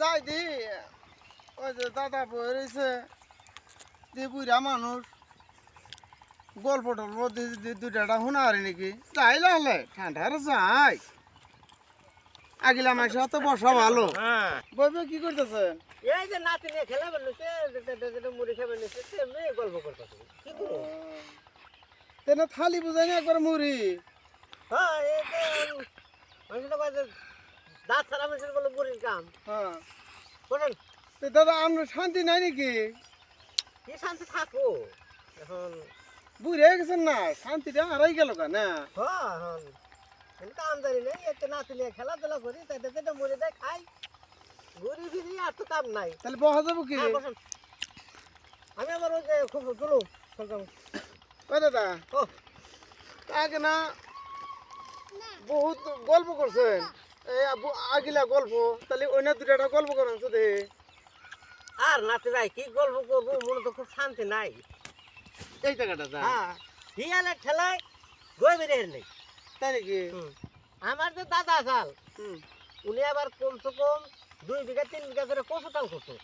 যাই দি ওই যে দাদা বই রয়েছে দি বুড়া মানুষ গল্প টল্প দুইটা শোনা আর নাকি যাই লালে ঠান্ডার যাই আগিলা মাসে তো বসা ভালো বইবে কি করতেছে এই যে নাতি নিয়ে খেলা বেলছে মুড়ি খেয়ে বেলছে মেয়ে গল্প করতেছে কি করবো তেনে থালি বুঝাই না একবার মুড়ি হ্যাঁ এই যে মানুষটা দাঁত ছাড়া মানুষের বলে মুড়ির কাম হ্যাঁ বলেন দাদা আমরা শান্তি নাই নাকি কি শান্তি থাকো এখন বুড়ে গেছেন না শান্তিটা হারাই গেল কেন হ্যাঁ কাম জানি নেই এতে নাতি নিয়ে খেলাধুলা করি তাই মুড়ি দেয় খাই ঘুরি ফিরি আর তো কাম নাই তাহলে বসা যাবো কি আমি আমার ওই যে খুব চলো ও দাদা ও আগে না বহুত গল্প করছেন এই আগিলা গল্প তাহলে ওই না দুটা গল্প করেন শুধু আর নাতি ভাই কি গল্প করবো মনে তো খুব শান্তি নাই এই জায়গাটা হ্যাঁ হিয়ালে ঠেলায় গই বেরিয়ে নেই তাই নাকি আমার যে দাদা আসাল উনি আবার কমসে কম 2 বিঘা 3 বিঘা করে কচু চাল করতো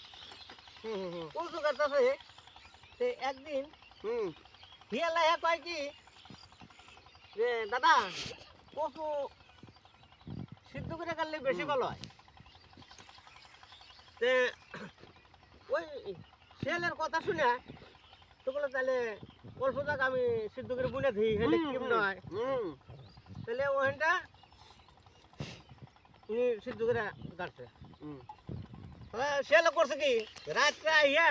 কচু কাটতেছে একদিন হিয়ালে কয় কি যে দাদা কচু সিদ্ধ করে কাটলে বেশি ভালো হয় তে ওই শেলের কথা শুনে তো বলে তাহলে অল্প টাকা আমি সিদ্ধ করে বুনে দিই হেলে কিম নয় তাহলে ওখানটা উনি সিদ্ধ করে কাটছে শেলে করছে কি রাত্রে ইয়া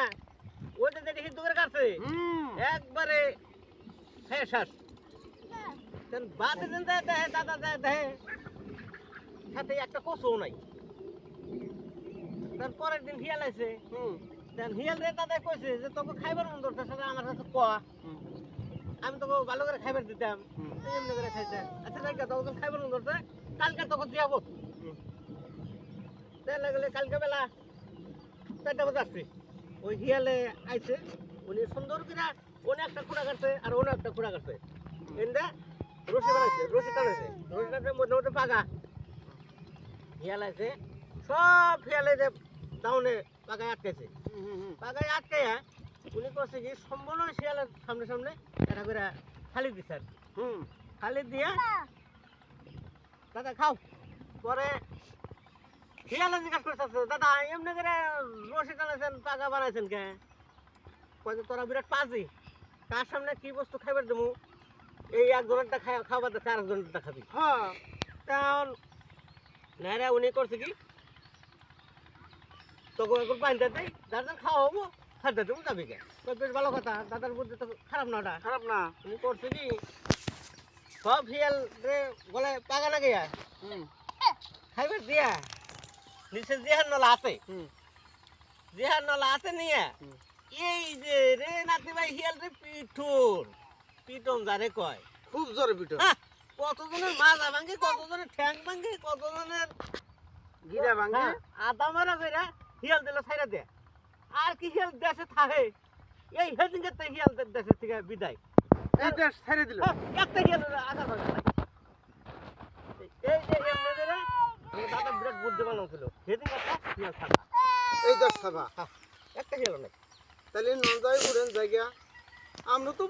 ওইটা যেটি সিদ্ধ করে কাটছে একবারে হ্যাঁ শ্বাস বাদে দিন দেয় দাদা দেয় সাথে একটা কচুও নাই তারপরের দিন হিয়াল আছে হিয়াল রে দাদা কইছে যে তোকে খাইবার মন দরকার সাথে আমার কাছে ক আমি তোকে ভালো করে খাইবার দিতাম এমনি করে খাইছে আচ্ছা দেখ তোকে খাইবার মন দরকার কালকে তোকে দিয়াব তাই লাগলে কালকে বেলা 4টা বাজে আসছে ওই হিয়ালে আইছে উনি সুন্দর করে অনেকটা খুঁড়া কাটছে আর অনেকটা খুঁড়া কাটছে এন্ডা রশি বানাইছে রশি টানাইছে রশি টানতে মধ্যে পাগা হিয়াল আছে সব হিয়ালে যে ডাউনে পাগায় আটকেছে পাগায় আটকে উনি করছে কি সম্পূর্ণ শিয়ালের সামনে সামনে এটা করে খালি দিচ্ছে আর খালি দিয়ে দাদা খাও পরে শিয়ালে জিজ্ঞাসা করতেছে দাদা এমনি করে রশি টানাইছেন পাগা বানাইছেন কে কয়েক তোরা বিরাট পাজি তার সামনে কি বস্তু খাইবার দেবো এই 1 জনেরটা খাবার দিচ্ছে আর 1 জনেরটা খাবি হ্যাঁ কারণ নাইরা উনি করছে কি তোকে এখন পানিতে দেয় দাদা খাওয়া হবো খাদ্য দেবো যাবি কে বেশ ভালো কথা দাদার বুদ্ধি তো খারাপ না ওটা খারাপ না উনি করছে কি সব শিয়াল রে বলে পাগা না গিয়া খাইবার দিয়া নিচে জিহার নলা আছে জিহার নলা আছে নিয়ে এই যে রে নাতি ভাই শিয়াল রে পিটন যারে কয় খুব জোরে পিটন কতজনের মাজা ভাঙে কতজনের ঠ্যাং ভাঙে কতজনের গিরা ভাঙে আদা মারা কইরা হিয়াল দিলে ছাইরা দে আর কি হিয়াল দেশে থাকে এই হেদিনকে তো হিয়াল দেশে থেকে বিদায় এই দেশ ছেড়ে দিল একটা হিয়াল আগার ভাঙা এই যে এমনি দেরা দাদা বিরাট বুদ্ধিমান ছিল হেদিনকে তো হিয়াল ছাড়া এই দেশ ছাড়া একটা হিয়াল নাই তাহলে নন যাই উড়েন জায়গা আমরা তো